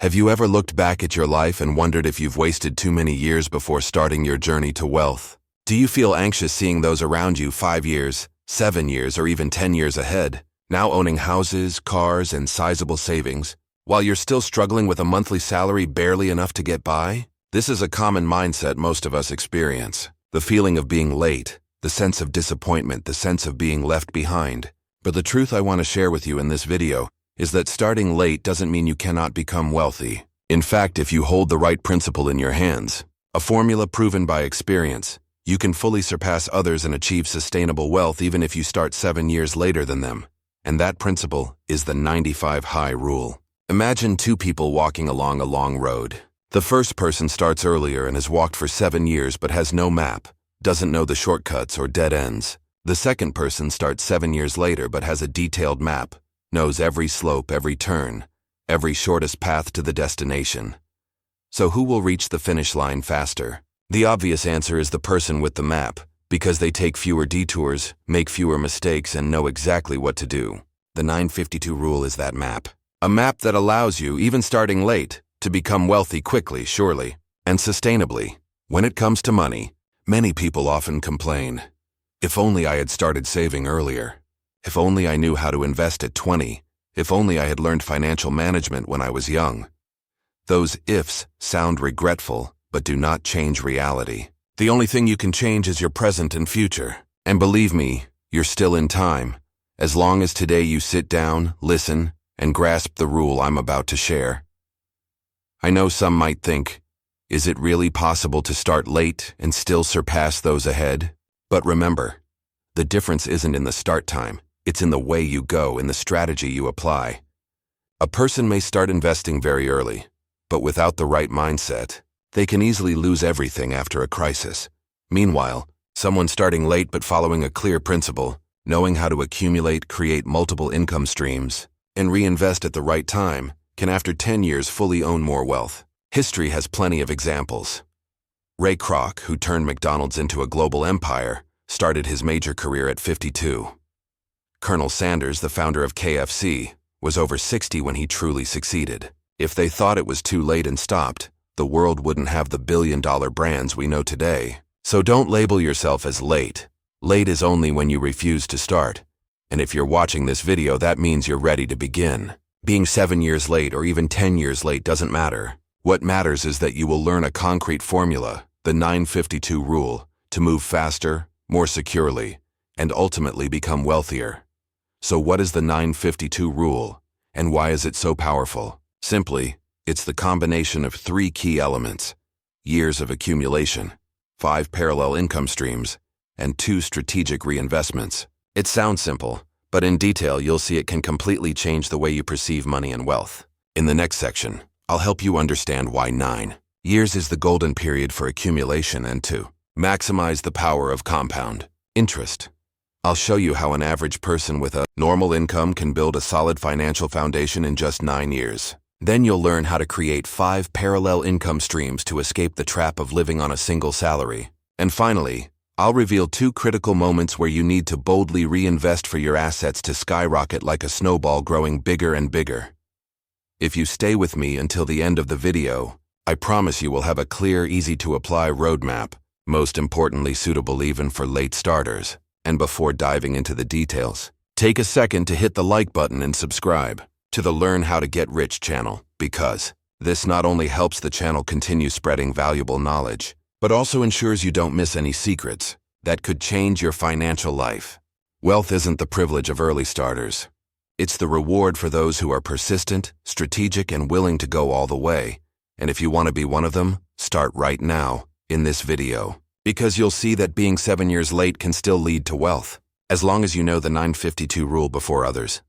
Have you ever looked back at your life and wondered if you've wasted too many years before starting your journey to wealth? Do you feel anxious seeing those around you 5 years, 7 years, or even 10 years ahead, now owning houses, cars, and sizable savings, while you're still struggling with a monthly salary barely enough to get by? This is a common mindset most of us experience. The feeling of being late, the sense of disappointment, the sense of being left behind. But the truth I want to share with you in this video is that starting late doesn't mean you cannot become wealthy. In fact, if you hold the right principle in your hands, a formula proven by experience, you can fully surpass others and achieve sustainable wealth even if you start 7 years later than them. And that principle is the 95 high rule. Imagine two people walking along a long road. The first person starts earlier and has walked for 7 years but has no map, doesn't know the shortcuts or dead ends. The second person starts 7 years later but has a detailed map, knows every slope, every turn, every shortest path to the destination. So who will reach the finish line faster? The obvious answer is the person with the map, because they take fewer detours, make fewer mistakes, and know exactly what to do. The 952 rule is that map. A map that allows you, even starting late, to become wealthy quickly, surely, and sustainably. When it comes to money, many people often complain, "If only I had started saving earlier. If only I knew how to invest at 20. If only I had learned financial management when I was young." Those ifs sound regretful, but do not change reality. The only thing you can change is your present and future. And believe me, you're still in time, as long as today you sit down, listen, and grasp the rule I'm about to share. I know some might think, is it really possible to start late and still surpass those ahead? But remember, the difference isn't in the start time. It's in the way you go, in the strategy you apply. A person may start investing very early, but without the right mindset, they can easily lose everything after a crisis. Meanwhile, someone starting late but following a clear principle, knowing how to accumulate, create multiple income streams, and reinvest at the right time, can after 10 years fully own more wealth. History has plenty of examples. Ray Kroc, who turned McDonald's into a global empire, started his major career at 52. Colonel Sanders, the founder of KFC, was over 60 when he truly succeeded. If they thought it was too late and stopped, the world wouldn't have the billion-dollar brands we know today. So don't label yourself as late. Late is only when you refuse to start. And if you're watching this video, that means you're ready to begin. Being 7 years late or even 10 years late doesn't matter. What matters is that you will learn a concrete formula, the 952 rule, to move faster, more securely, and ultimately become wealthier. So what is the 952 rule, and why is it so powerful? Simply, it's the combination of 3 key elements: years of accumulation, 5 parallel income streams, and 2 strategic reinvestments. It sounds simple, but in detail you'll see it can completely change the way you perceive money and wealth. In the next section, I'll help you understand why 9 years is the golden period for accumulation and to maximize the power of compound interest. I'll show you how an average person with a normal income can build a solid financial foundation in just 9 years. Then you'll learn how to create 5 parallel income streams to escape the trap of living on a single salary. And finally, I'll reveal 2 critical moments where you need to boldly reinvest for your assets to skyrocket like a snowball, growing bigger and bigger. If you stay with me until the end of the video, I promise you will have a clear, easy-to-apply roadmap, most importantly suitable even for late starters. And before diving into the details, take a second to hit the like button and subscribe to the Learn How to Get Rich channel, because this not only helps the channel continue spreading valuable knowledge, but also ensures you don't miss any secrets that could change your financial life. Wealth isn't the privilege of early starters. It's the reward for those who are persistent, strategic, and willing to go all the way. And if you want to be one of them, start right now, in this video. Because you'll see that being 7 years late can still lead to wealth, as long as you know the 952 rule before others.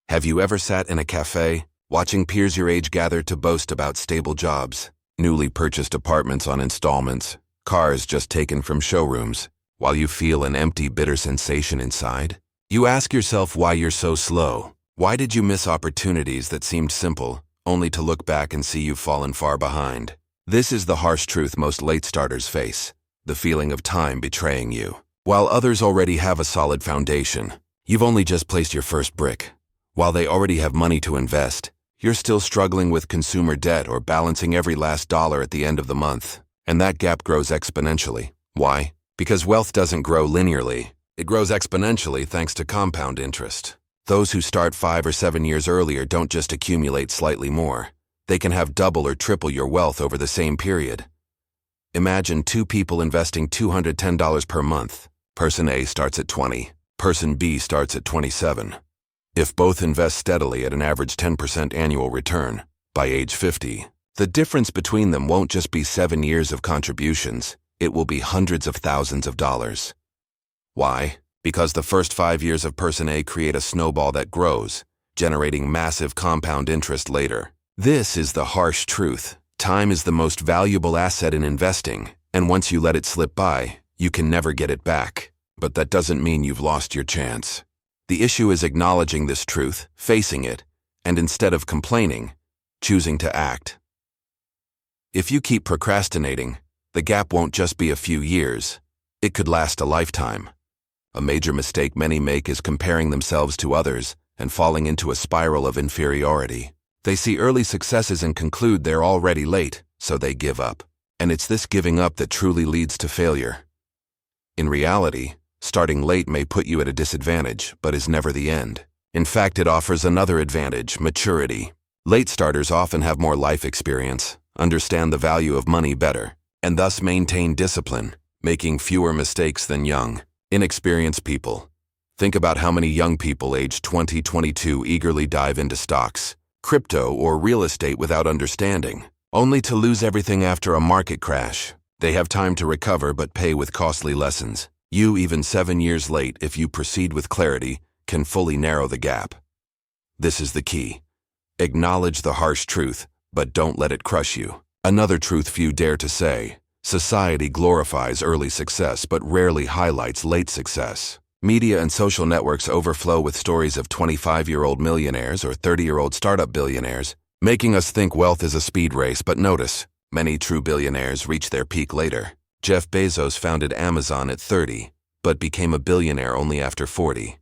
Have you ever sat in a cafe, watching peers your age gather to boast about stable jobs, newly purchased apartments on installments, cars just taken from showrooms, while you feel an empty, bitter sensation inside? You ask yourself why you're so slow. Why did you miss opportunities that seemed simple, only to look back and see you've fallen far behind? This is the harsh truth most late starters face. The feeling of time betraying you. While others already have a solid foundation, you've only just placed your first brick. While they already have money to invest, you're still struggling with consumer debt or balancing every last dollar at the end of the month. And that gap grows exponentially. Why? Because wealth doesn't grow linearly. It grows exponentially thanks to compound interest. Those who start 5 or 7 years earlier don't just accumulate slightly more. They can have double or triple your wealth over the same period. Imagine two people investing $210 per month. Person A starts at 20. Person B starts at 27. If both invest steadily at an average 10% annual return, by age 50, the difference between them won't just be 7 years of contributions, it will be hundreds of thousands of dollars. Why? Because the first 5 years of Person A create a snowball that grows, generating massive compound interest later. This is the harsh truth. Time is the most valuable asset in investing, and once you let it slip by, you can never get it back. But that doesn't mean you've lost your chance. The issue is acknowledging this truth, facing it, and instead of complaining, choosing to act. If you keep procrastinating, the gap won't just be a few years. It could last a lifetime. A major mistake many make is comparing themselves to others and falling into a spiral of inferiority. They see early successes and conclude they're already late, so they give up. And it's this giving up that truly leads to failure. In reality, starting late may put you at a disadvantage, but is never the end. In fact, it offers another advantage: maturity. Late starters often have more life experience, understand the value of money better, and thus maintain discipline, making fewer mistakes than young, inexperienced people. Think about how many young people aged 20, 22 eagerly dive into stocks, crypto, or real estate without understanding, only to lose everything after a market crash. They have time to recover but pay with costly lessons. You, even 7 years late, if you proceed with clarity, can fully narrow the gap. This is the key. Acknowledge the harsh truth, but don't let it crush you. Another truth few dare to say: society glorifies early success but rarely highlights late success. Media and social networks overflow with stories of 25-year-old millionaires or 30-year-old startup billionaires, making us think wealth is a speed race. But notice, many true billionaires reach their peak later. Jeff Bezos founded Amazon at 30, but became a billionaire only after 40.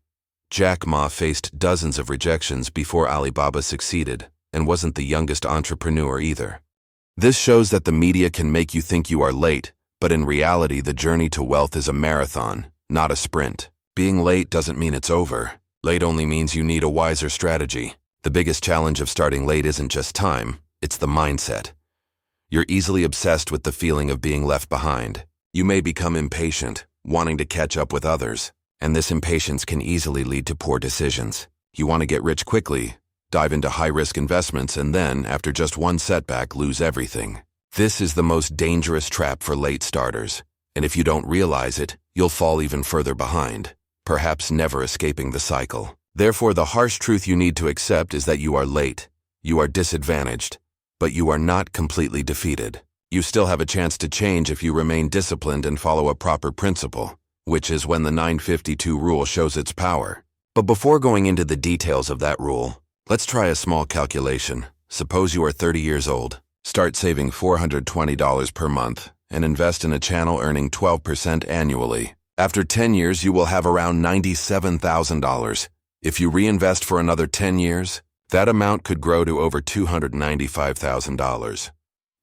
Jack Ma faced dozens of rejections before Alibaba succeeded, and wasn't the youngest entrepreneur either. This shows that the media can make you think you are late, but in reality the journey to wealth is a marathon, not a sprint. Being late doesn't mean it's over. Late only means you need a wiser strategy. The biggest challenge of starting late isn't just time, it's the mindset. You're easily obsessed with the feeling of being left behind. You may become impatient, wanting to catch up with others, and this impatience can easily lead to poor decisions. You want to get rich quickly, dive into high-risk investments, and then, after just one setback, lose everything. This is the most dangerous trap for late starters, and if you don't realize it, you'll fall even further behind, perhaps never escaping the cycle. Therefore, the harsh truth you need to accept is that you are late. You are disadvantaged, but you are not completely defeated. You still have a chance to change if you remain disciplined and follow a proper principle, which is when the 952 rule shows its power. But before going into the details of that rule, let's try a small calculation. Suppose you are 30 years old. Start saving $420 per month and invest in a channel earning 12% annually. After 10 years, you will have around $97,000. If you reinvest for another 10 years, that amount could grow to over $295,000.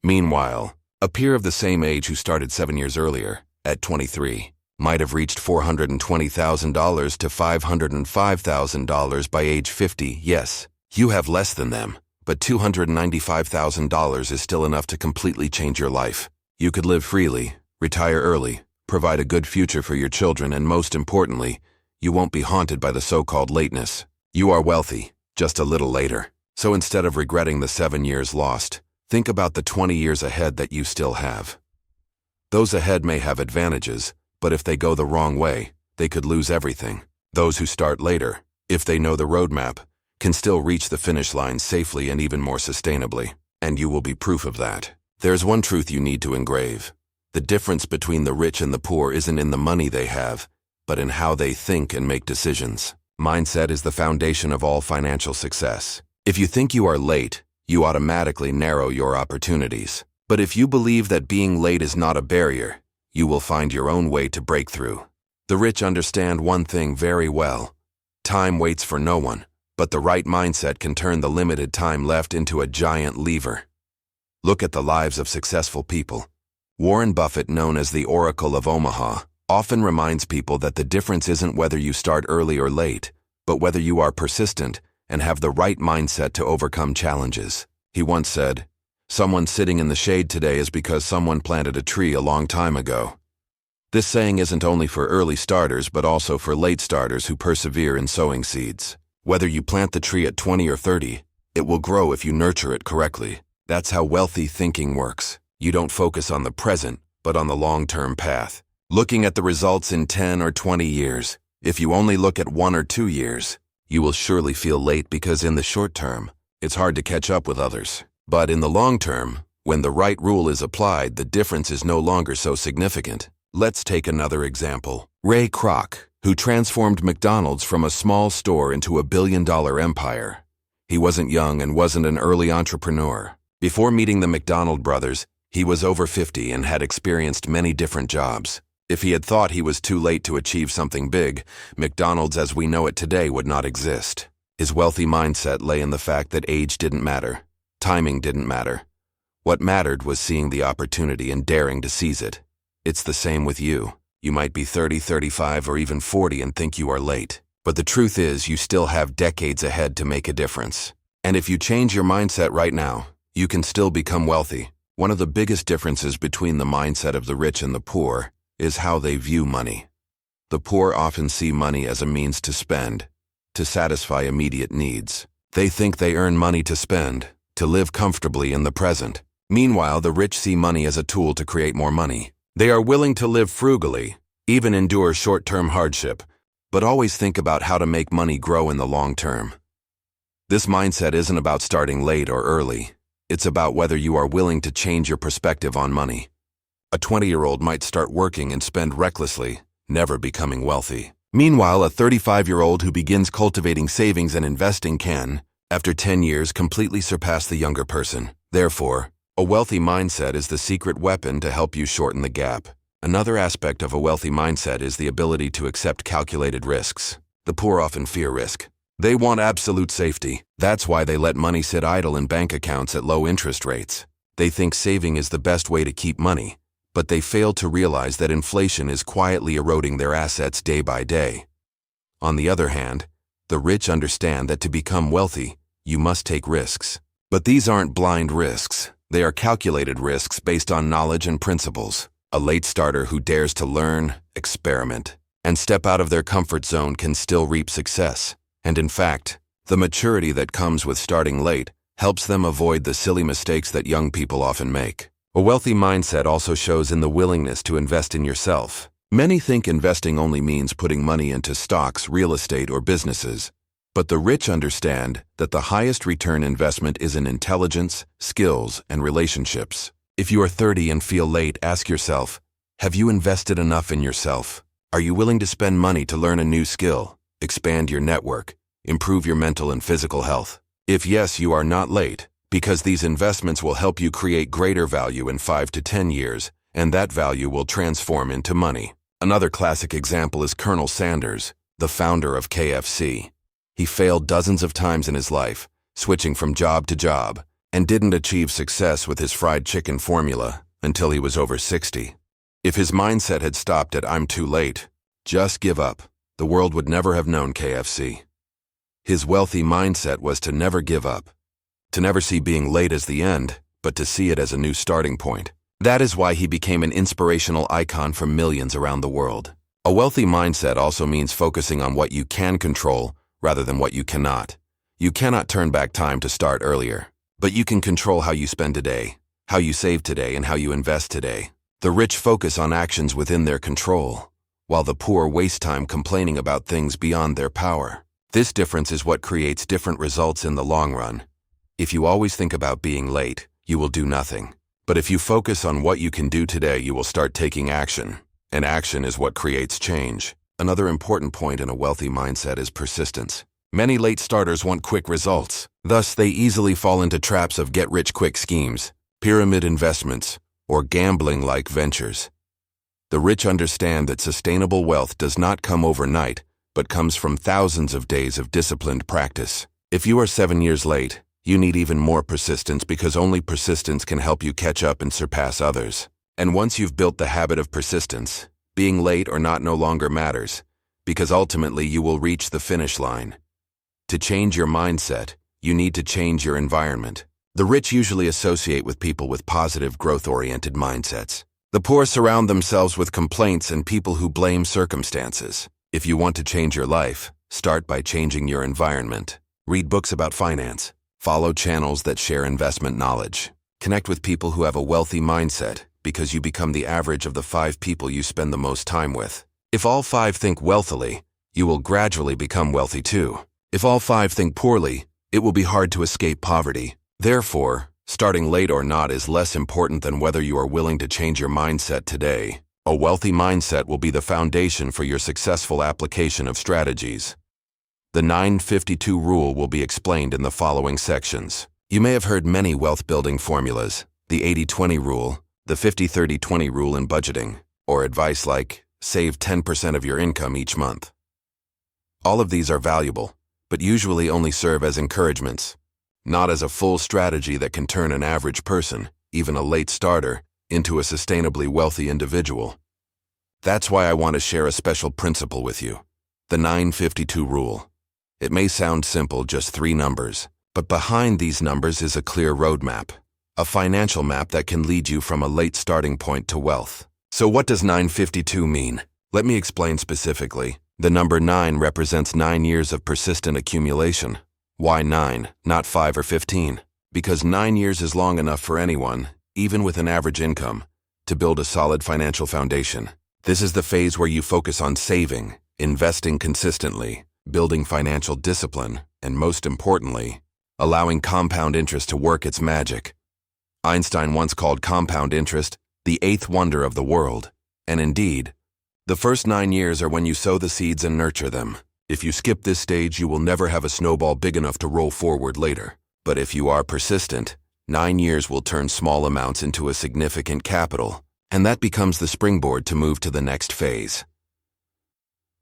Meanwhile, a peer of the same age who started 7 years earlier, at 23, might have reached $420,000 to $505,000 by age 50. Yes, you have less than them, but $295,000 is still enough to completely change your life. You could live freely, retire early, provide a good future for your children, and most importantly, you won't be haunted by the so-called lateness. You are wealthy, just a little later. So instead of regretting the 7 years lost, think about the 20 years ahead that you still have. Those ahead may have advantages, but if they go the wrong way, they could lose everything. Those who start later, if they know the roadmap, can still reach the finish line safely and even more sustainably. And you will be proof of that. There's one truth you need to engrave. The difference between the rich and the poor isn't in the money they have, but in how they think and make decisions. Mindset is the foundation of all financial success. If you think you are late, you automatically narrow your opportunities. But if you believe that being late is not a barrier, you will find your own way to break through. The rich understand one thing very well. Time waits for no one, But the right mindset can turn the limited time left into a giant lever. Look at the lives of successful people. Warren Buffett, known as the Oracle of Omaha, often reminds people that the difference isn't whether you start early or late, but whether you are persistent and have the right mindset to overcome challenges. He once said, "Someone sitting in the shade today is because someone planted a tree a long time ago." This saying isn't only for early starters, but also for late starters who persevere in sowing seeds. Whether you plant the tree at 20 or 30, it will grow if you nurture it correctly. That's how wealthy thinking works. You don't focus on the present, but on the long-term path. Looking at the results in 10 or 20 years. If you only look at 1 or 2 years, you will surely feel late because in the short term, it's hard to catch up with others. But in the long term, when the right rule is applied, the difference is no longer so significant. Let's take another example. Ray Kroc, who transformed McDonald's from a small store into a billion-dollar empire. He wasn't young and wasn't an early entrepreneur. Before meeting the McDonald brothers, he was over 50 and had experienced many different jobs. If he had thought he was too late to achieve something big, McDonald's as we know it today would not exist. His wealthy mindset lay in the fact that age didn't matter. Timing didn't matter. What mattered was seeing the opportunity and daring to seize it. It's the same with you. You might be 30, 35, or even 40 and think you are late. But the truth is, you still have decades ahead to make a difference. And if you change your mindset right now, you can still become wealthy. One of the biggest differences between the mindset of the rich and the poor is how they view money. The poor often see money as a means to spend, to satisfy immediate needs. They think they earn money to spend, to live comfortably in the present. Meanwhile, the rich see money as a tool to create more money. They are willing to live frugally, even endure short-term hardship, but always think about how to make money grow in the long term. This mindset isn't about starting late or early. It's about whether you are willing to change your perspective on money. A 20-year-old might start working and spend recklessly, never becoming wealthy. Meanwhile, a 35-year-old who begins cultivating savings and investing can, after 10 years, completely surpass the younger person. Therefore, a wealthy mindset is the secret weapon to help you shorten the gap. Another aspect of a wealthy mindset is the ability to accept calculated risks. The poor often fear risk. They want absolute safety. That's why they let money sit idle in bank accounts at low interest rates. They think saving is the best way to keep money, but they fail to realize that inflation is quietly eroding their assets day by day. On the other hand, the rich understand that to become wealthy, you must take risks. But these aren't blind risks. They are calculated risks based on knowledge and principles. A late starter who dares to learn, experiment, and step out of their comfort zone can still reap success. And in fact, the maturity that comes with starting late helps them avoid the silly mistakes that young people often make. A wealthy mindset also shows in the willingness to invest in yourself. Many think investing only means putting money into stocks, real estate, or businesses. But the rich understand that the highest return investment is in intelligence, skills, and relationships. If you are 30 and feel late, ask yourself, have you invested enough in yourself? Are you willing to spend money to learn a new skill, expand your network, improve your mental and physical health? If yes, you are not late, because these investments will help you create greater value in 5 to 10 years, and that value will transform into money. Another classic example is Colonel Sanders, the founder of KFC. He failed dozens of times in his life, switching from job to job, and didn't achieve success with his fried chicken formula until he was over 60. If his mindset had stopped at "I'm too late, just give up," the world would never have known KFC. His wealthy mindset was to never give up, to never see being late as the end, but to see it as a new starting point. That is why he became an inspirational icon for millions around the world. A wealthy mindset also means focusing on what you can control rather than what you cannot. You cannot turn back time to start earlier, but you can control how you spend today, how you save today, and how you invest today. The rich focus on actions within their control, while the poor waste time complaining about things beyond their power. This difference is what creates different results in the long run. If you always think about being late, you will do nothing. But if you focus on what you can do today, you will start taking action. And action is what creates change. Another important point in a wealthy mindset is persistence. Many late starters want quick results. Thus, they easily fall into traps of get-rich-quick schemes, pyramid investments, or gambling-like ventures. The rich understand that sustainable wealth does not come overnight, but comes from thousands of days of disciplined practice. If you are 7 years late, you need even more persistence because only persistence can help you catch up and surpass others. And once you've built the habit of persistence, being late or not no longer matters, because ultimately you will reach the finish line. To change your mindset, you need to change your environment. The rich usually associate with people with positive, growth-oriented mindsets. The poor surround themselves with complaints and people who blame circumstances. If you want to change your life, start by changing your environment. Read books about finance. Follow channels that share investment knowledge. Connect with people who have a wealthy mindset, because you become the average of the 5 people you spend the most time with. If all 5 think wealthily, you will gradually become wealthy too. If all 5 think poorly, it will be hard to escape poverty. Therefore, starting late or not is less important than whether you are willing to change your mindset today. A wealthy mindset will be the foundation for your successful application of strategies. The 952 rule will be explained in the following sections. You may have heard many wealth-building formulas, the 80-20 rule, the 50-30-20 rule in budgeting, or advice like, save 10% of your income each month. All of these are valuable, but usually only serve as encouragements, not as a full strategy that can turn an average person, even a late starter, into a sustainably wealthy individual. That's why I want to share a special principle with you, the 952 rule. It may sound simple, just 3 numbers, but behind these numbers is a clear roadmap, a financial map that can lead you from a late starting point to wealth. So what does 952 mean? Let me explain specifically. The number 9 represents 9 years of persistent accumulation. Why 9, not 5 or 15? Because 9 years is long enough for anyone, even with an average income, to build a solid financial foundation. This is the phase where you focus on saving, investing consistently, building financial discipline, and most importantly, allowing compound interest to work its magic. Einstein once called compound interest the 8th wonder of the world, and indeed, the first 9 years are when you sow the seeds and nurture them. If you skip this stage, you will never have a snowball big enough to roll forward later. But if you are persistent, 9 years will turn small amounts into a significant capital, and that becomes the springboard to move to the next phase.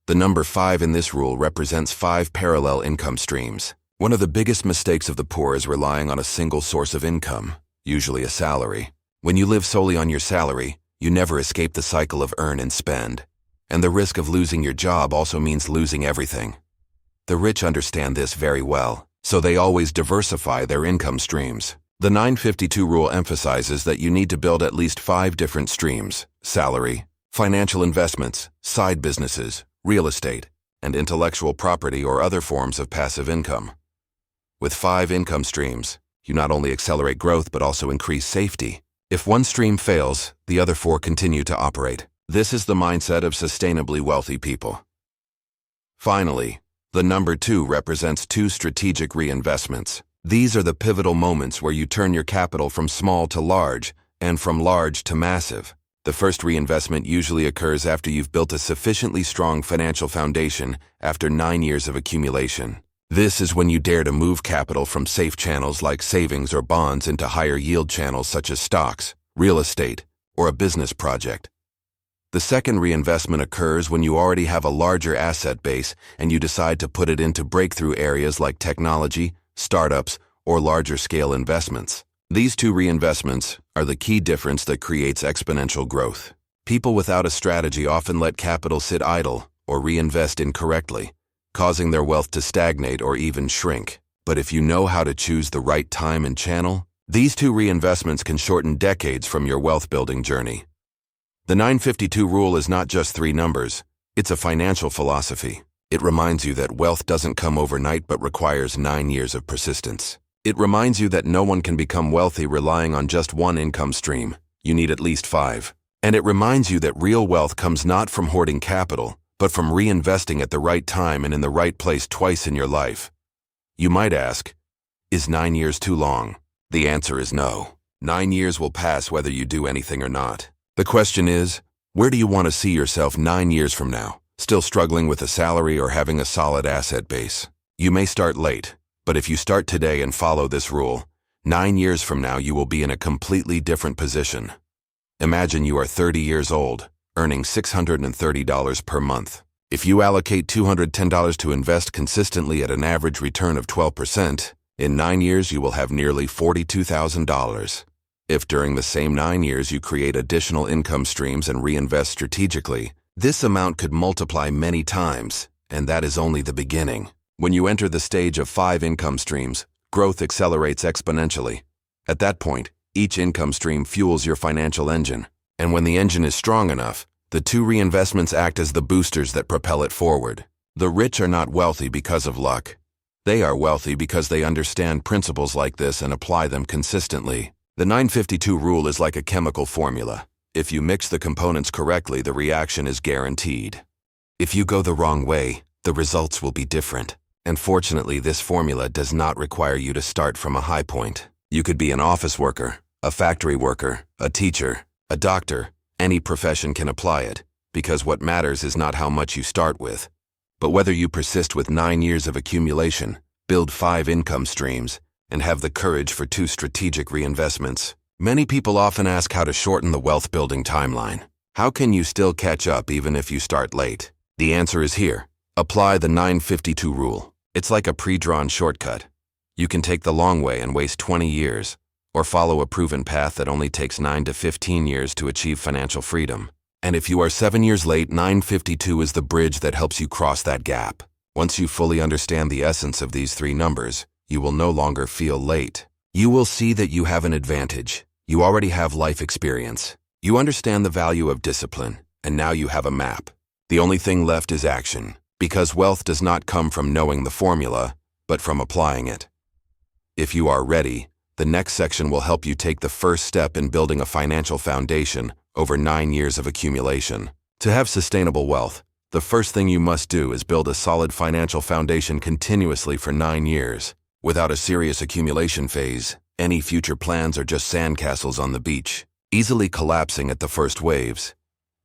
The number 5 in this rule represents 5 parallel income streams. One of the biggest mistakes of the poor is relying on a single source of income, usually a salary. When you live solely on your salary, you never escape the cycle of earn and spend. And the risk of losing your job also means losing everything. The rich understand this very well, so they always diversify their income streams. The 952 rule emphasizes that you need to build at least 5 different streams: salary, financial investments, side businesses, real estate, and intellectual property or other forms of passive income. With 5 income streams, you not only accelerate growth but also increase safety. If one stream fails, the other 4 continue to operate. This is the mindset of sustainably wealthy people. Finally, the number 2 represents 2 strategic reinvestments. These are the pivotal moments where you turn your capital from small to large and from large to massive. The first reinvestment usually occurs after you've built a sufficiently strong financial foundation after 9 years of accumulation. This is when you dare to move capital from safe channels like savings or bonds into higher yield channels such as stocks, real estate, or a business project. The second reinvestment occurs when you already have a larger asset base and you decide to put it into breakthrough areas like technology, startups, or larger scale investments. These 2 reinvestments are the key difference that creates exponential growth. People without a strategy often let capital sit idle or reinvest incorrectly, causing their wealth to stagnate or even shrink. But if you know how to choose the right time and channel, these 2 reinvestments can shorten decades from your wealth building journey. The 952 rule is not just 3 numbers, it's a financial philosophy. It reminds you that wealth doesn't come overnight but requires 9 years of persistence. It reminds you that no one can become wealthy relying on just one income stream. You need at least 5. And it reminds you that real wealth comes not from hoarding capital, but from reinvesting at the right time and in the right place twice in your life. You might ask, is 9 years too long? The answer is no. 9 years will pass whether you do anything or not. The question is, where do you want to see yourself 9 years from now? Still struggling with a salary or having a solid asset base? You may start late, but if you start today and follow this rule, 9 years from now you will be in a completely different position. Imagine you are 30 years old, earning $630 per month. If you allocate $210 to invest consistently at an average return of 12%, in 9 years you will have nearly $42,000. If during the same 9 years you create additional income streams and reinvest strategically, this amount could multiply many times, and that is only the beginning. When you enter the stage of 5 income streams, growth accelerates exponentially. At that point, each income stream fuels your financial engine, and when the engine is strong enough, the 2 reinvestments act as the boosters that propel it forward. The rich are not wealthy because of luck. They are wealthy because they understand principles like this and apply them consistently. The 952 rule is like a chemical formula. If you mix the components correctly, the reaction is guaranteed. If you go the wrong way, the results will be different. And fortunately, this formula does not require you to start from a high point. You could be an office worker, a factory worker, a teacher, a doctor. Any profession can apply it, because what matters is not how much you start with, but whether you persist with 9 years of accumulation, build 5 income streams, and have the courage for 2 strategic reinvestments. Many people often ask how to shorten the wealth-building timeline. How can you still catch up even if you start late? The answer is here. Apply the 952 rule. It's like a pre-drawn shortcut. You can take the long way and waste 20 years, or follow a proven path that only takes 9 to 15 years to achieve financial freedom. And if you are 7 years late, 952 is the bridge that helps you cross that gap. Once you fully understand the essence of these 3 numbers, you will no longer feel late. You will see that you have an advantage. You already have life experience. You understand the value of discipline, and now you have a map. The only thing left is action, because wealth does not come from knowing the formula, but from applying it. If you are ready, the next section will help you take the first step in building a financial foundation over 9 years of accumulation. To have sustainable wealth, the first thing you must do is build a solid financial foundation continuously for 9 years. Without a serious accumulation phase, any future plans are just sandcastles on the beach, easily collapsing at the first waves.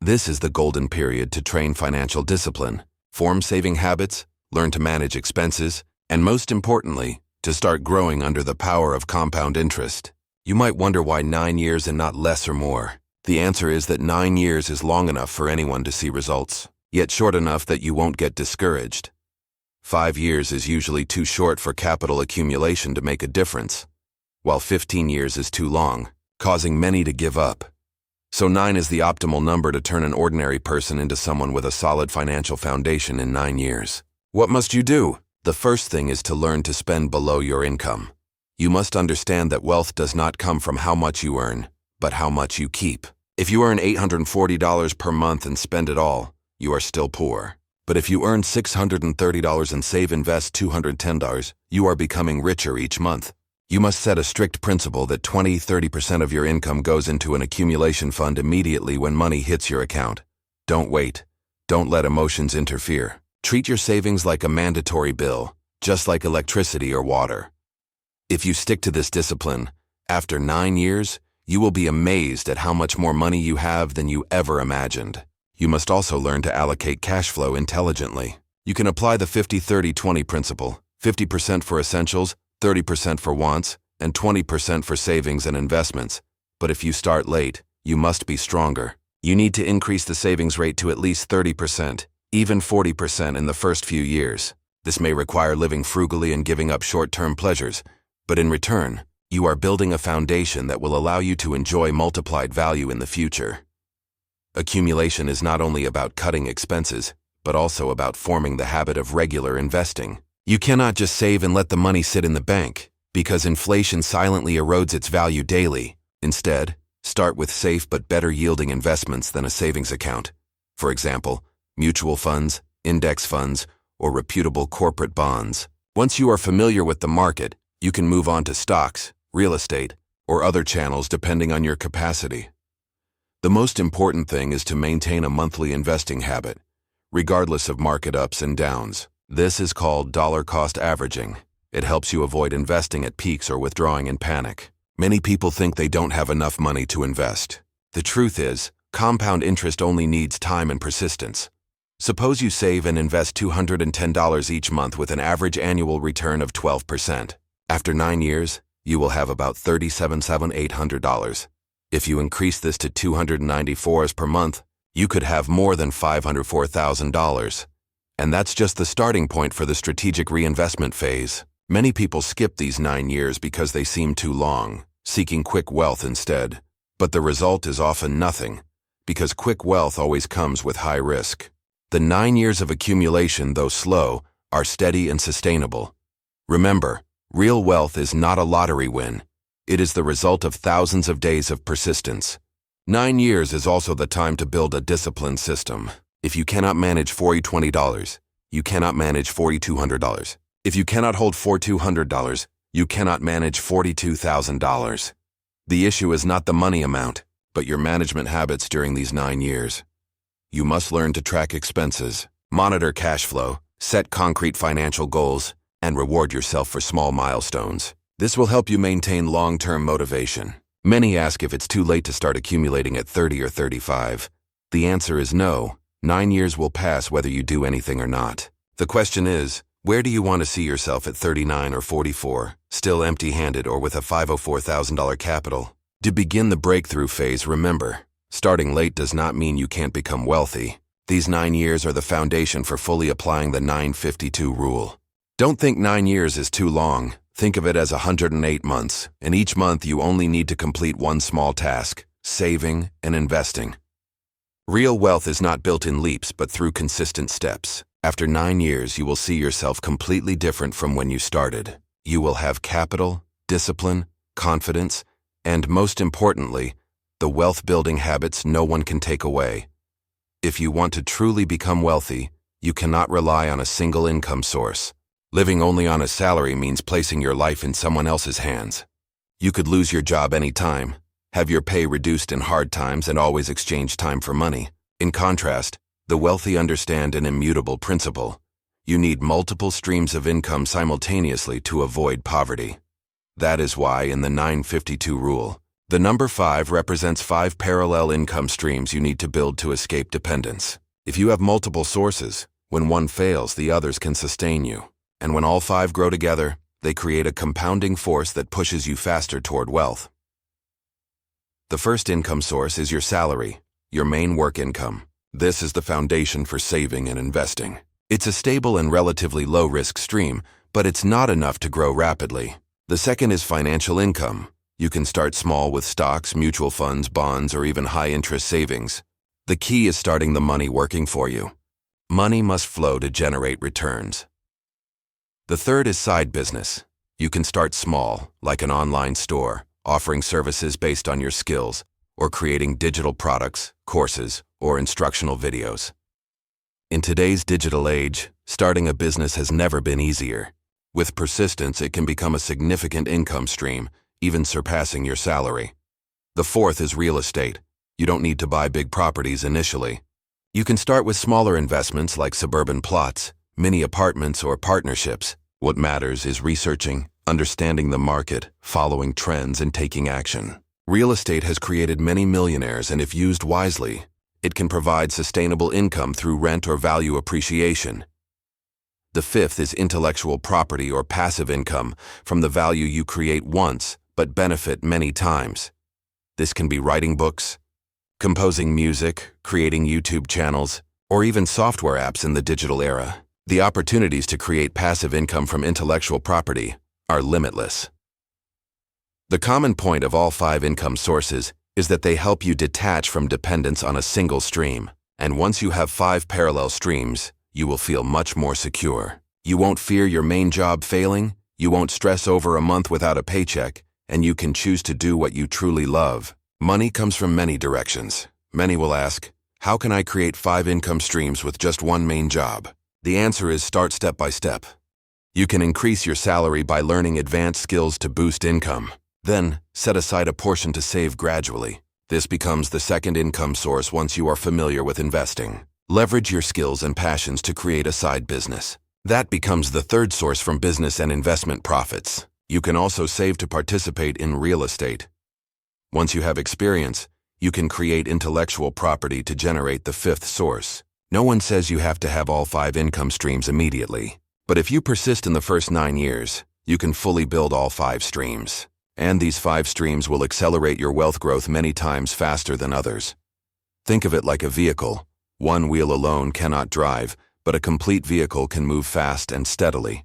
This is the golden period to train financial discipline, form saving habits, learn to manage expenses, and most importantly, to start growing under the power of compound interest. You might wonder why 9 years and not less or more. The answer is that 9 years is long enough for anyone to see results, yet short enough that you won't get discouraged. 5 years is usually too short for capital accumulation to make a difference, while 15 years is too long, causing many to give up. So 9 is the optimal number to turn an ordinary person into someone with a solid financial foundation in 9 years. What must you do? The first thing is to learn to spend below your income. You must understand that wealth does not come from how much you earn, but how much you keep. If you earn $840 per month and spend it all, you are still poor. But if you earn $630 and invest $210, you are becoming richer each month. You must set a strict principle that 20–30% of your income goes into an accumulation fund immediately when money hits your account. Don't wait. Don't let emotions interfere. Treat your savings like a mandatory bill, just like electricity or water. If you stick to this discipline, after 9 years, you will be amazed at how much more money you have than you ever imagined. You must also learn to allocate cash flow intelligently. You can apply the 50–30–20 principle, 50% for essentials, 30% for wants, and 20% for savings and investments. But if you start late, you must be stronger. You need to increase the savings rate to at least 30%, even 40% in the first few years. This may require living frugally and giving up short-term pleasures, but in return, you are building a foundation that will allow you to enjoy multiplied value in the future. Accumulation is not only about cutting expenses, but also about forming the habit of regular investing. You cannot just save and let the money sit in the bank, because inflation silently erodes its value daily. Instead, start with safe but better yielding investments than a savings account. For example, mutual funds, index funds, or reputable corporate bonds. Once you are familiar with the market, you can move on to stocks, real estate, or other channels depending on your capacity. The most important thing is to maintain a monthly investing habit, regardless of market ups and downs. This is called dollar-cost averaging. It helps you avoid investing at peaks or withdrawing in panic. Many people think they don't have enough money to invest. The truth is, compound interest only needs time and persistence. Suppose you save and invest $210 each month with an average annual return of 12%. After 9 years, you will have about $37,800. If you increase this to $294 per month, you could have more than $504,000. And that's just the starting point for the strategic reinvestment phase. Many people skip these 9 years because they seem too long, seeking quick wealth instead. But the result is often nothing, because quick wealth always comes with high risk. The 9 years of accumulation, though slow, are steady and sustainable. Remember, real wealth is not a lottery win. It is the result of thousands of days of persistence. 9 years is also the time to build a disciplined system. If you cannot manage $4,020, you cannot manage $4,200. If you cannot hold $4,200, you cannot manage $42,000. The issue is not the money amount, but your management habits during these 9 years. You must learn to track expenses, monitor cash flow, set concrete financial goals, and reward yourself for small milestones. This will help you maintain long-term motivation. Many ask if it's too late to start accumulating at 30 or 35. The answer is no. 9 years will pass whether you do anything or not. The question is, where do you want to see yourself at 39 or 44, still empty-handed or with a $504,000 capital? To begin the breakthrough phase, remember, starting late does not mean you can't become wealthy. These 9 years are the foundation for fully applying the 952 rule. Don't think 9 years is too long. Think of it as 108 months, and each month you only need to complete one small task: saving and investing. Real wealth is not built in leaps, but through consistent steps. After 9 years, you will see yourself completely different from when you started. You will have capital, discipline, confidence, and most importantly, the wealth-building habits no one can take away. If you want to truly become wealthy, you cannot rely on a single income source. Living only on a salary means placing your life in someone else's hands. You could lose your job anytime, have your pay reduced in hard times, and always exchange time for money. In contrast, the wealthy understand an immutable principle. You need multiple streams of income simultaneously to avoid poverty. That is why in the 952 rule, the number 5 represents 5 parallel income streams you need to build to escape dependence. If you have multiple sources, when one fails, the others can sustain you. And when all 5 grow together, they create a compounding force that pushes you faster toward wealth. The first income source is your salary, your main work income. This is the foundation for saving and investing. It's a stable and relatively low-risk stream, but it's not enough to grow rapidly. The second is financial income. You can start small with stocks, mutual funds, bonds, or even high-interest savings. The key is starting the money working for you. Money must flow to generate returns. The third is side business. You can start small, like an online store, offering services based on your skills, or creating digital products, courses, or instructional videos. In today's digital age, starting a business has never been easier. With persistence, it can become a significant income stream, even surpassing your salary. The fourth is real estate. You don't need to buy big properties initially. You can start with smaller investments like suburban plots, mini apartments, or partnerships. What matters is researching, understanding the market, following trends, and taking action. Real estate has created many millionaires, and if used wisely, it can provide sustainable income through rent or value appreciation. The fifth is intellectual property or passive income from the value you create once but benefit many times. This can be writing books, composing music, creating YouTube channels, or even software apps in the digital era. The opportunities to create passive income from intellectual property are limitless. The common point of all 5 income sources is that they help you detach from dependence on a single stream. And once you have 5 parallel streams, you will feel much more secure. You won't fear your main job failing, you won't stress over a month without a paycheck, and you can choose to do what you truly love. Money comes from many directions. Many will ask, how can I create 5 income streams with just one main job? The answer is start step by step. You can increase your salary by learning advanced skills to boost income. Then, set aside a portion to save gradually. This becomes the second income source once you are familiar with investing. Leverage your skills and passions to create a side business. That becomes the third source from business and investment profits. You can also save to participate in real estate. Once you have experience, you can create intellectual property to generate the fifth source. No one says you have to have all 5 income streams immediately. But if you persist in the first 9 years, you can fully build all 5 streams. And these 5 streams will accelerate your wealth growth many times faster than others. Think of it like a vehicle. One wheel alone cannot drive, but a complete vehicle can move fast and steadily.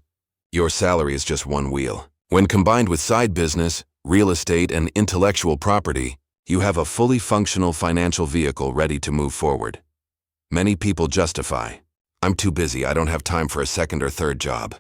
Your salary is just one wheel. When combined with side business, real estate, and intellectual property, you have a fully functional financial vehicle ready to move forward. Many people justify, "I'm too busy, I don't have time for a second or third job."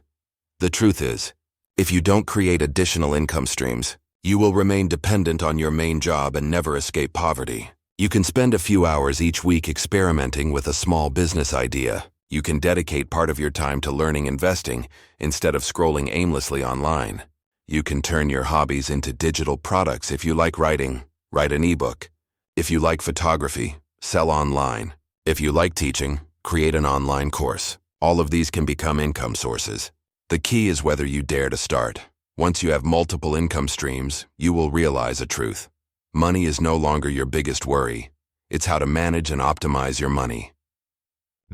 The truth is, if you don't create additional income streams, you will remain dependent on your main job and never escape poverty. You can spend a few hours each week experimenting with a small business idea. You can dedicate part of your time to learning investing instead of scrolling aimlessly online. You can turn your hobbies into digital products. If you like writing, write an ebook. If you like photography, sell online. If you like teaching, create an online course. All of these can become income sources. The key is whether you dare to start. Once you have multiple income streams, you will realize a truth. Money is no longer your biggest worry. It's how to manage and optimize your money.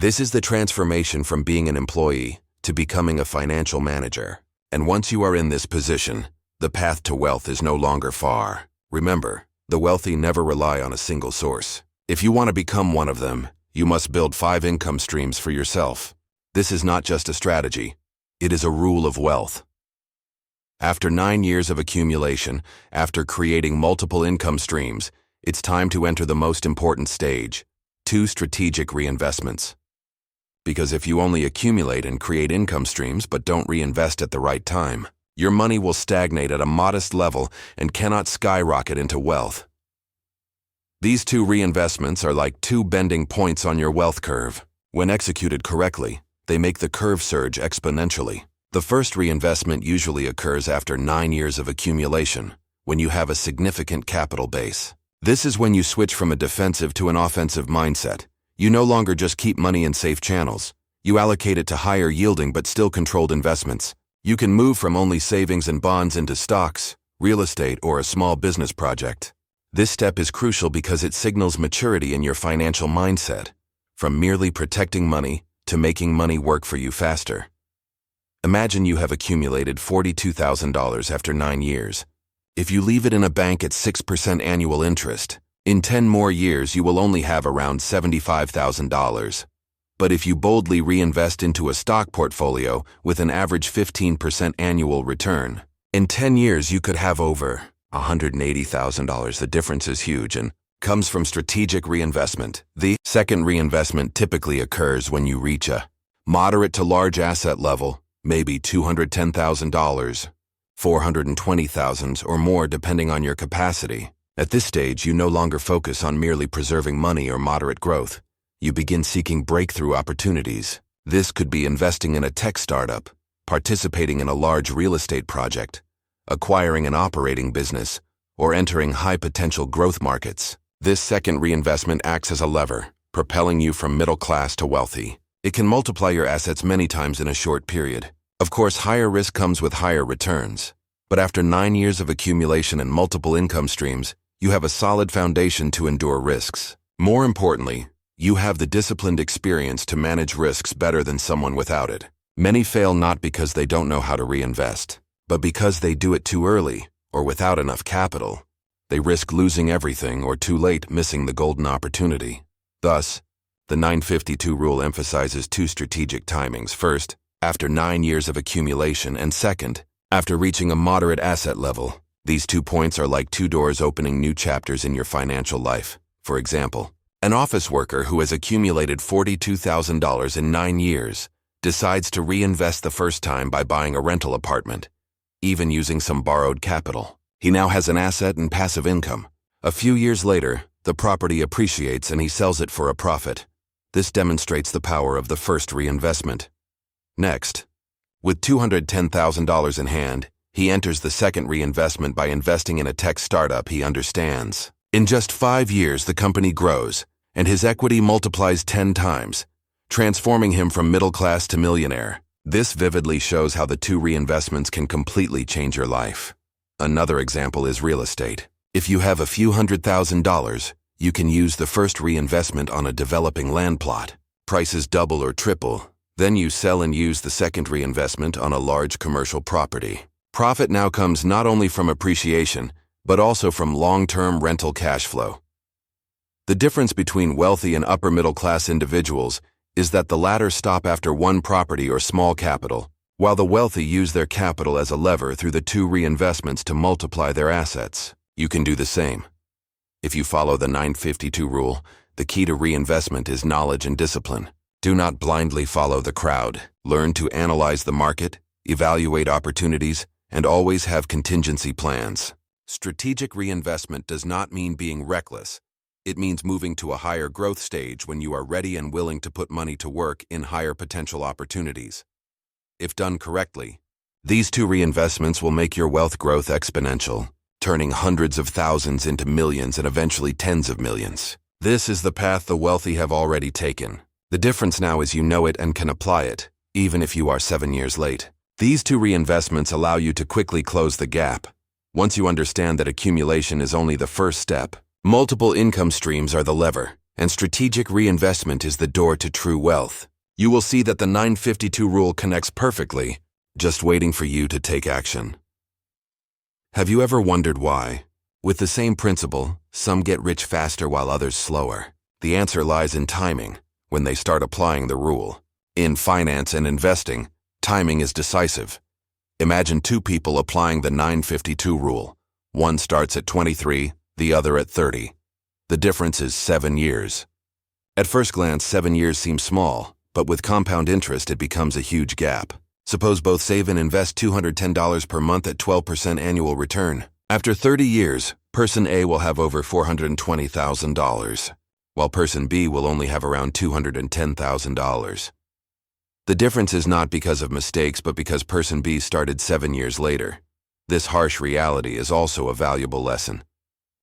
This is the transformation from being an employee to becoming a financial manager. And once you are in this position, the path to wealth is no longer far. Remember, the wealthy never rely on a single source. If you want to become one of them, you must build 5 income streams for yourself. This is not just a strategy. It is a rule of wealth. After 9 years of accumulation, after creating multiple income streams, it's time to enter the most important stage: 2 strategic reinvestments. Because if you only accumulate and create income streams but don't reinvest at the right time, your money will stagnate at a modest level and cannot skyrocket into wealth. These 2 reinvestments are like 2 bending points on your wealth curve. When executed correctly, they make the curve surge exponentially. The first reinvestment usually occurs after 9 years of accumulation, when you have a significant capital base. This is when you switch from a defensive to an offensive mindset. You no longer just keep money in safe channels. You allocate it to higher yielding but still controlled investments. You can move from only savings and bonds into stocks, real estate, or a small business project. This step is crucial because it signals maturity in your financial mindset, from merely protecting money to making money work for you faster. Imagine you have accumulated $42,000 after 9 years. If you leave it in a bank at 6% annual interest, in 10 more years you will only have around $75,000. But if you boldly reinvest into a stock portfolio with an average 15% annual return, in 10 years you could have over $180,000. The difference is huge and comes from strategic reinvestment. The second reinvestment typically occurs when you reach a moderate to large asset level, maybe $210,000, $420,000 or more depending on your capacity. At this stage, you no longer focus on merely preserving money or moderate growth. You begin seeking breakthrough opportunities. This could be investing in a tech startup, participating in a large real estate project, acquiring an operating business, or entering high-potential growth markets. This second reinvestment acts as a lever, propelling you from middle class to wealthy. It can multiply your assets many times in a short period. Of course, higher risk comes with higher returns. But after 9 years of accumulation and multiple income streams, you have a solid foundation to endure risks. More importantly, you have the disciplined experience to manage risks better than someone without it. Many fail not because they don't know how to reinvest, but because they do it too early or without enough capital. They risk losing everything or too late missing the golden opportunity. Thus, the 952 rule emphasizes 2 strategic timings. First, after 9 years of accumulation, and second, after reaching a moderate asset level. These 2 points are like 2 doors opening new chapters in your financial life. For example, an office worker who has accumulated $42,000 in 9 years decides to reinvest the first time by buying a rental apartment, even using some borrowed capital. He now has an asset and passive income. A few years later, the property appreciates and he sells it for a profit. This demonstrates the power of the first reinvestment. Next, with $210,000 in hand, he enters the second reinvestment by investing in a tech startup he understands. In just 5 years, the company grows, and his equity multiplies 10 times, transforming him from middle class to millionaire. This vividly shows how the 2 reinvestments can completely change your life. Another example is real estate. If you have a few $100,000, you can use the first reinvestment on a developing land plot. Prices double or triple. Then you sell and use the second reinvestment on a large commercial property. Profit now comes not only from appreciation, but also from long-term rental cash flow. The difference between wealthy and upper middle class individuals is that the latter stop after one property or small capital, while the wealthy use their capital as a lever through the two reinvestments to multiply their assets. You can do the same. If you follow the 952 rule, the key to reinvestment is knowledge and discipline. Do not blindly follow the crowd. Learn to analyze the market, evaluate opportunities, and always have contingency plans. Strategic reinvestment does not mean being reckless. It means moving to a higher growth stage when you are ready and willing to put money to work in higher potential opportunities. If done correctly, these two reinvestments will make your wealth growth exponential, turning hundreds of thousands into millions and eventually tens of millions. This is the path the wealthy have already taken. The difference now is you know it and can apply it, even if you are 7 years late. These two reinvestments allow you to quickly close the gap. Once you understand that accumulation is only the first step, multiple income streams are the lever, and strategic reinvestment is the door to true wealth. You will see that the 952 rule connects perfectly, just waiting for you to take action. Have you ever wondered why? With the same principle, some get rich faster while others slower. The answer lies in timing, when they start applying the rule. In finance and investing, timing is decisive. Imagine two people applying the 952 rule. One starts at 23, the other at 30. The difference is 7 years. At first glance, 7 years seems small, but with compound interest it becomes a huge gap. Suppose both save and invest $210 per month at 12% annual return. After 30 years, person A will have over $420,000, while person B will only have around $210,000. The difference is not because of mistakes, but because person B started 7 years later. This harsh reality is also a valuable lesson.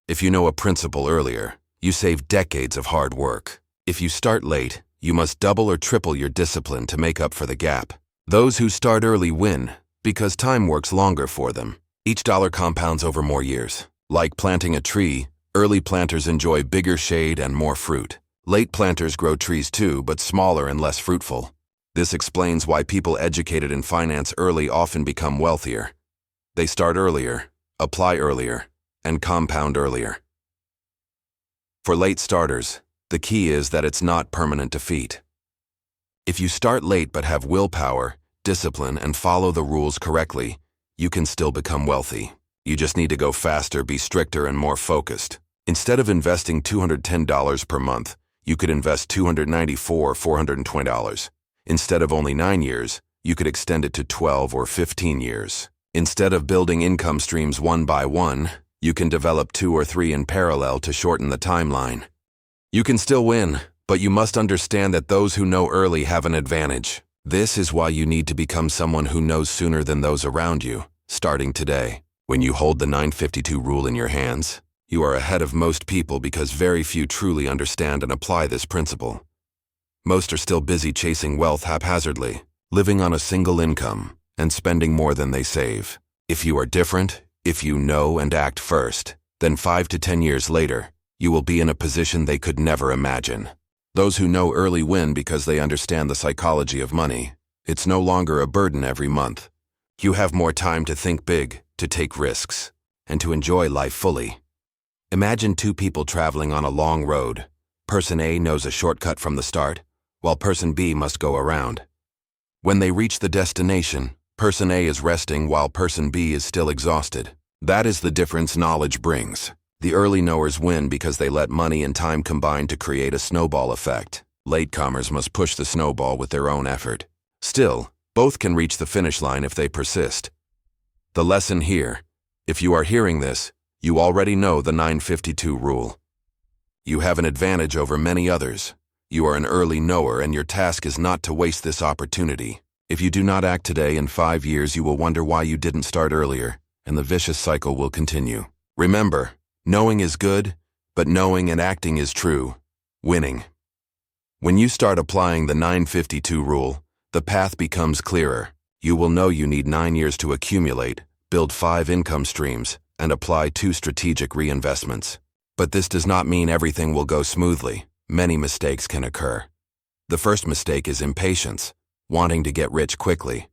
If you know a principle earlier, you save decades of hard work. If you start late, you must double or triple your discipline to make up for the gap. Those who start early win, because time works longer for them. Each dollar compounds over more years. Like planting a tree, early planters enjoy bigger shade and more fruit. Late planters grow trees too, but smaller and less fruitful. This explains why people educated in finance early often become wealthier. They start earlier, apply earlier, and compound earlier. For late starters, the key is that it's not permanent defeat. If you start late but have willpower, discipline, and follow the rules correctly, you can still become wealthy. You just need to go faster, be stricter, and more focused. Instead of investing $210 per month, you could invest $294 or $420. Instead of only 9 years, you could extend it to 12 or 15 years. Instead of building income streams one by one, you can develop 2 or 3 in parallel to shorten the timeline. You can still win, but you must understand that those who know early have an advantage. This is why you need to become someone who knows sooner than those around you, starting today. When you hold the 952 rule in your hands, you are ahead of most people because very few truly understand and apply this principle. Most are still busy chasing wealth haphazardly, living on a single income, and spending more than they save. If you are different, if you know and act first, then 5 to 10 years later, you will be in a position they could never imagine. Those who know early win because they understand the psychology of money. It's no longer a burden every month. You have more time to think big, to take risks, and to enjoy life fully. Imagine two people traveling on a long road. Person A knows a shortcut from the start, while person B must go around. When they reach the destination, person A is resting while person B is still exhausted. That is the difference knowledge brings. The early knowers win because they let money and time combine to create a snowball effect. Latecomers must push the snowball with their own effort. Still, both can reach the finish line if they persist. The lesson here: if you are hearing this, you already know the 952 rule. You have an advantage over many others. You are an early knower, and your task is not to waste this opportunity. If you do not act today, in 5 years you will wonder why you didn't start earlier, and the vicious cycle will continue. Remember, knowing is good, but knowing and acting is true. Winning. When you start applying the 952 rule, the path becomes clearer. You will know you need 9 years to accumulate, build 5 income streams, and apply 2 strategic reinvestments. But this does not mean everything will go smoothly. Many mistakes can occur. The first mistake is impatience, wanting to get rich quickly.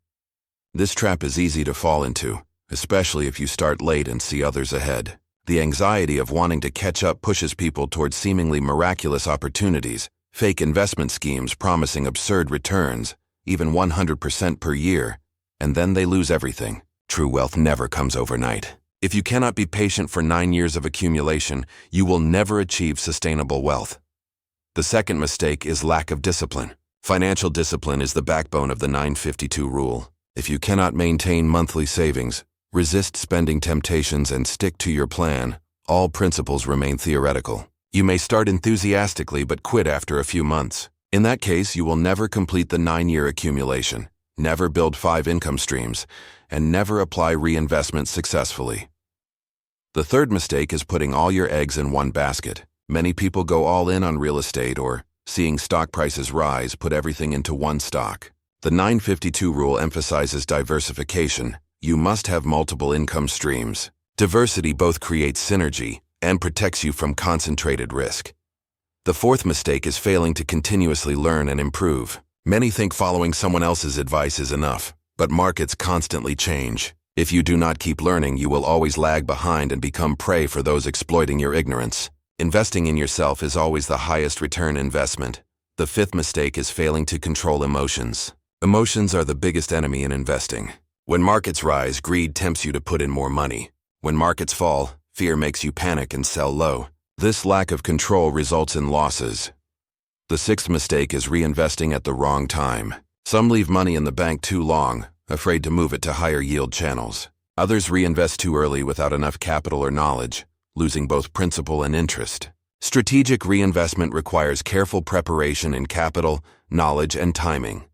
This trap is easy to fall into, especially if you start late and see others ahead. The anxiety of wanting to catch up pushes people towards seemingly miraculous opportunities, Fake investment schemes promising absurd returns, even 100% per year, and then they lose everything. True wealth never comes overnight. If you cannot be patient for 9 years of accumulation, you will never achieve sustainable wealth. The second mistake is lack of discipline. Financial discipline is the backbone of the 952 rule. If you cannot maintain monthly savings, resist spending temptations, and stick to your plan, all principles remain theoretical. You may start enthusiastically but quit after a few months. In that case, you will never complete the 9-year accumulation, never build 5 income streams, and never apply reinvestment successfully. The third mistake is putting all your eggs in one basket. Many people go all in on real estate or, seeing stock prices rise, put everything into one stock. The 952 rule emphasizes diversification. You must have multiple income streams. Diversity both creates synergy and protects you from concentrated risk. The fourth mistake is failing to continuously learn and improve. Many think following someone else's advice is enough, but markets constantly change. If you do not keep learning, you will always lag behind and become prey for those exploiting your ignorance. Investing in yourself is always the highest return investment. The fifth mistake is failing to control emotions. Emotions are the biggest enemy in investing. When markets rise, greed tempts you to put in more money. When markets fall, fear makes you panic and sell low. This lack of control results in losses. The sixth mistake is reinvesting at the wrong time. Some leave money in the bank too long, afraid to move it to higher yield channels. Others reinvest too early without enough capital or knowledge, losing both principal and interest. Strategic reinvestment requires careful preparation in capital, knowledge, and timing.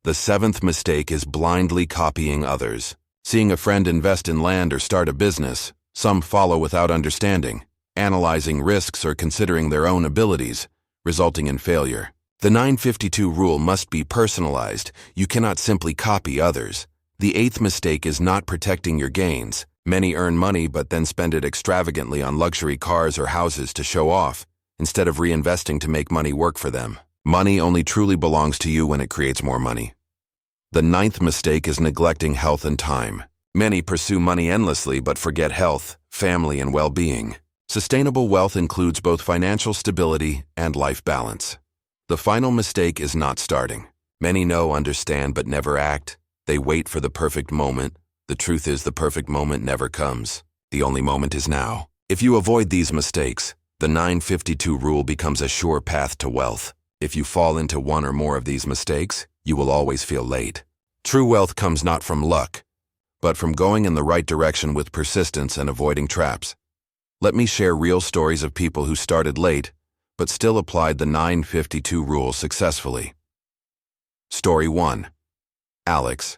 The seventh mistake is blindly copying others. Seeing a friend invest in land or start a business, some follow without understanding, analyzing risks or considering their own abilities, resulting in failure. The 952 rule must be personalized. You cannot simply copy others. The eighth mistake is not protecting your gains. Many earn money but then spend it extravagantly on luxury cars or houses to show off, instead of reinvesting to make money work for them. Money only truly belongs to you when it creates more money. The ninth mistake is neglecting health and time. Many pursue money endlessly but forget health, family, and well-being. Sustainable wealth includes both financial stability and life balance. The final mistake is not starting. Many know, understand, but never act. They wait for the perfect moment. The truth is, the perfect moment never comes. The only moment is now. If you avoid these mistakes, the 952 rule becomes a sure path to wealth. If you fall into one or more of these mistakes, you will always feel late. True wealth comes not from luck, but from going in the right direction with persistence and avoiding traps. Let me share real stories of people who started late, but still applied the 952 rule successfully. Story 1. Alex,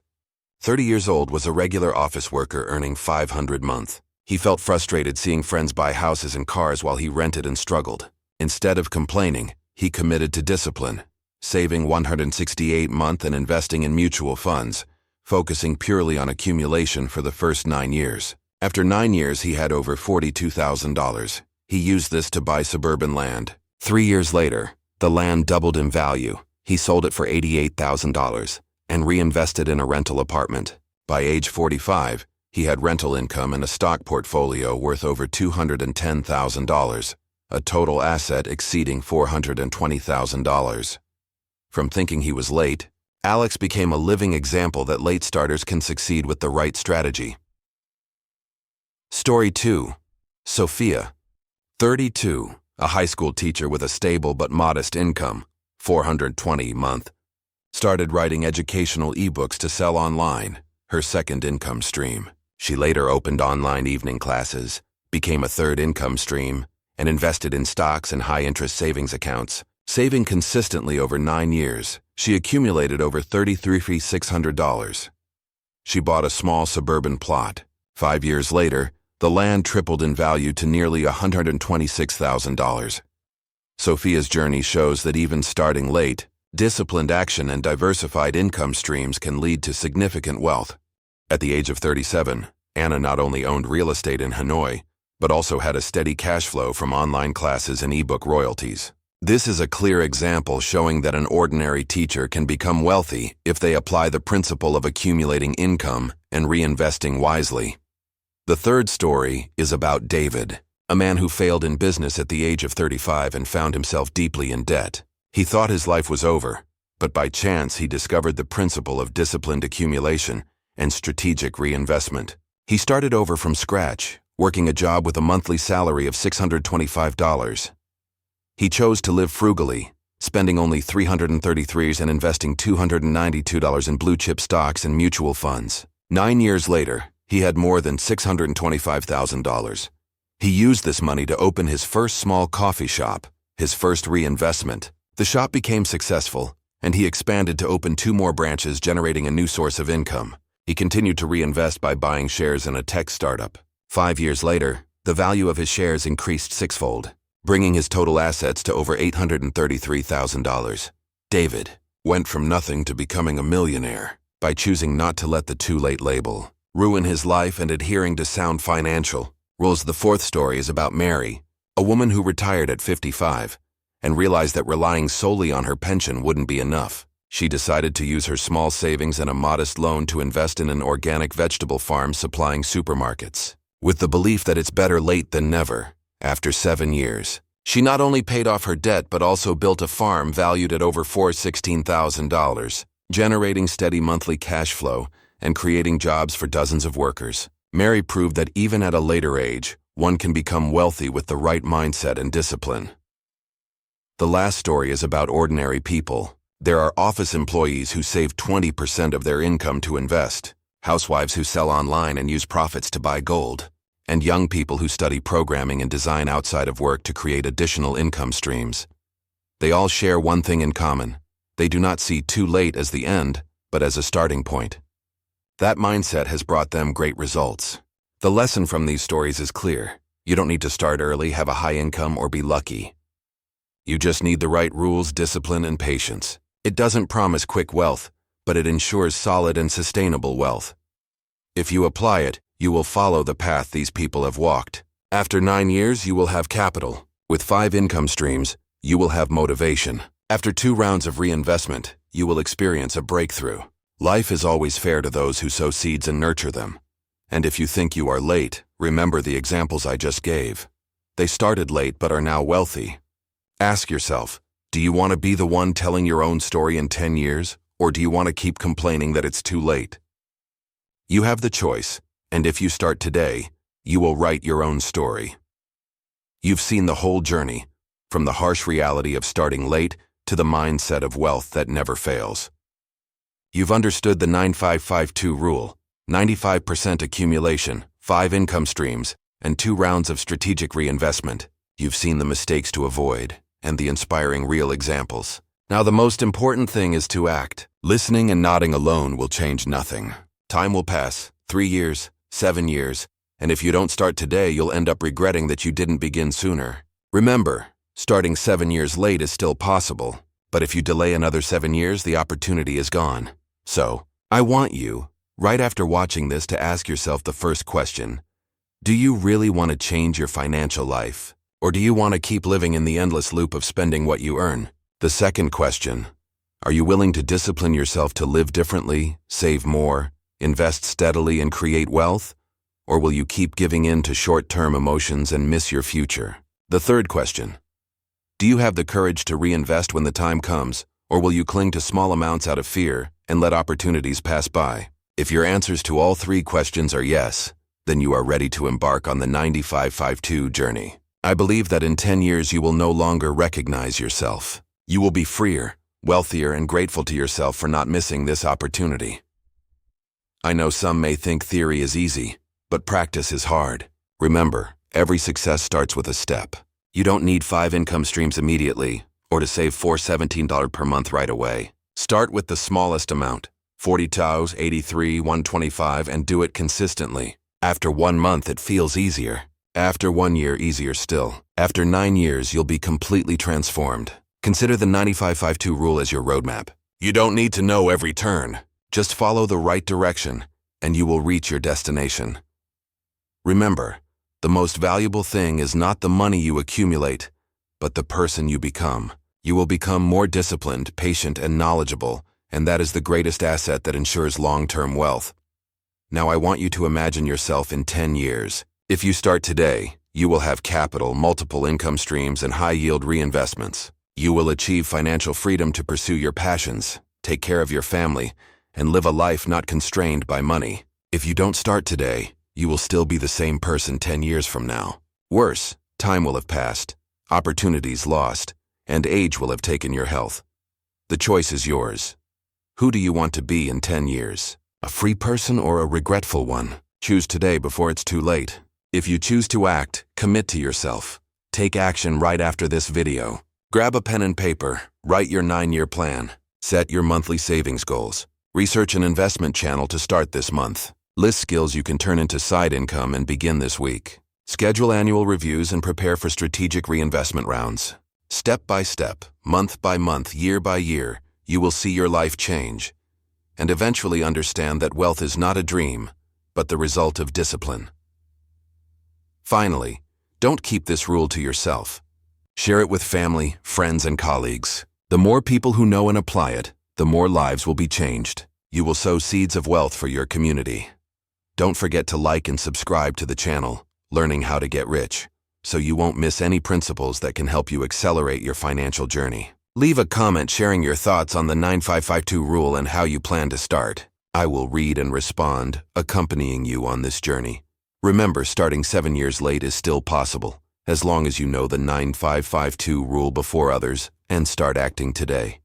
30 years old, was a regular office worker earning $500 a month. He felt frustrated seeing friends buy houses and cars while he rented and struggled. Instead of complaining, he committed to discipline, saving $168 a month and investing in mutual funds, focusing purely on accumulation for the first 9 years. After 9 years, he had over $42,000. He used this to buy suburban land. 3 years later, the land doubled in value. He sold it for $88,000 and reinvested in a rental apartment. By age 45, he had rental income and a stock portfolio worth over $210,000, a total asset exceeding $420,000. From thinking he was late, Alex became a living example that late starters can succeed with the right strategy. Story 2. Sophia, 32, a high school teacher with a stable but modest income, $420 a month, started writing educational ebooks to sell online, her second income stream. She later opened online evening classes, became a third income stream, and invested in stocks and high-interest savings accounts. Saving consistently over 9 years, she accumulated over $33,600. She bought a small suburban plot. 5 years later, the land tripled in value to nearly $126,000. Sophia's journey shows that even starting late, disciplined action and diversified income streams can lead to significant wealth. At the age of 37, Anna not only owned real estate in Hanoi, but also had a steady cash flow from online classes and ebook royalties. This is a clear example showing that an ordinary teacher can become wealthy if they apply the principle of accumulating income and reinvesting wisely. The third story is about David, a man who failed in business at the age of 35 and found himself deeply in debt. He thought his life was over, but by chance he discovered the principle of disciplined accumulation and strategic reinvestment. He started over from scratch, working a job with a monthly salary of $625. He chose to live frugally, spending only $333 and investing $292 in blue-chip stocks and mutual funds. 9 years later, he had more than $625,000. He used this money to open his first small coffee shop, his first reinvestment. The shop became successful, and he expanded to open 2 more branches, generating a new source of income. He continued to reinvest by buying shares in a tech startup. 5 years later, the value of his shares increased 6-fold, bringing his total assets to over $833,000. David went from nothing to becoming a millionaire by choosing not to let the too late label ruin his life and adhering to sound financial rules. The fourth story is about Mary, a woman who retired at 55 and realized that relying solely on her pension wouldn't be enough. She decided to use her small savings and a modest loan to invest in an organic vegetable farm supplying supermarkets. With the belief that it's better late than never, after 7 years, she not only paid off her debt but also built a farm valued at over $416,000, generating steady monthly cash flow and creating jobs for dozens of workers. Mary proved that even at a later age, one can become wealthy with the right mindset and discipline. The last story is about ordinary people. There are office employees who save 20% of their income to invest, housewives who sell online and use profits to buy gold, and young people who study programming and design outside of work to create additional income streams. They all share one thing in common. They do not see too late as the end, but as a starting point. That mindset has brought them great results. The lesson from these stories is clear. You don't need to start early, have a high income, or be lucky. You just need the right rules, discipline, and patience. It doesn't promise quick wealth, but it ensures solid and sustainable wealth. If you apply it, you will follow the path these people have walked. After 9 years, you will have capital. With 5 income streams, you will have motivation. After 2 rounds of reinvestment, you will experience a breakthrough. Life is always fair to those who sow seeds and nurture them. And if you think you are late, remember the examples I just gave. They started late but are now wealthy. Ask yourself, do you want to be the one telling your own story in 10 years, or do you want to keep complaining that it's too late? You have the choice, and if you start today, you will write your own story. You've seen the whole journey, from the harsh reality of starting late to the mindset of wealth that never fails. You've understood the 9552 rule, 95% accumulation, 5 income streams, and 2 rounds of strategic reinvestment. You've seen the mistakes to avoid and the inspiring real examples. Now the most important thing is to act. Listening and nodding alone will change nothing. Time will pass, 3 years, 7 years, and if you don't start today, you'll end up regretting that you didn't begin sooner. Remember, starting 7 years late is still possible, but if you delay another 7 years, the opportunity is gone. So, I want you, right after watching this, to ask yourself the first question. Do you really want to change your financial life? Or do you want to keep living in the endless loop of spending what you earn? The second question, are you willing to discipline yourself to live differently, save more, invest steadily, and create wealth? Or will you keep giving in to short-term emotions and miss your future? The third question, do you have the courage to reinvest when the time comes, or will you cling to small amounts out of fear and let opportunities pass by? If your answers to all 3 questions are yes, then you are ready to embark on the 9552 journey. I believe that in 10 years you will no longer recognize yourself. You will be freer, wealthier, and grateful to yourself for not missing this opportunity. I know some may think theory is easy, but practice is hard. Remember, every success starts with a step. You don't need 5 income streams immediately, or to save $417 per month right away. Start with the smallest amount, 40 taos, 83, 125, and do it consistently. After 1 month, it feels easier. After 1 year, easier still. After 9 years, you'll be completely transformed. Consider the 9552 rule as your roadmap. You don't need to know every turn. Just follow the right direction, and you will reach your destination. Remember, the most valuable thing is not the money you accumulate, but the person you become. You will become more disciplined, patient, and knowledgeable, and that is the greatest asset that ensures long-term wealth. Now I want you to imagine yourself in 10 years. If you start today, you will have capital, multiple income streams, and high-yield reinvestments. You will achieve financial freedom to pursue your passions, take care of your family, and live a life not constrained by money. If you don't start today, you will still be the same person 10 years from now. Worse, time will have passed, opportunities lost, and age will have taken your health. The choice is yours. Who do you want to be in 10 years? A free person or a regretful one? Choose today before it's too late. If you choose to act, commit to yourself. Take action right after this video. Grab a pen and paper, write your 9-year plan, set your monthly savings goals. Research an investment channel to start this month. List skills you can turn into side income and begin this week. Schedule annual reviews and prepare for strategic reinvestment rounds. Step by step, month by month, year by year, you will see your life change and eventually understand that wealth is not a dream, but the result of discipline. Finally, don't keep this rule to yourself. Share it with family, friends, and colleagues. The more people who know and apply it, the more lives will be changed. You will sow seeds of wealth for your community. Don't forget to like and subscribe to the channel, Learning How to Get Rich, so you won't miss any principles that can help you accelerate your financial journey. Leave a comment sharing your thoughts on the 9552 rule and how you plan to start. I will read and respond, accompanying you on this journey. Remember, starting 7 years late is still possible, as long as you know the 9552 rule before others and start acting today.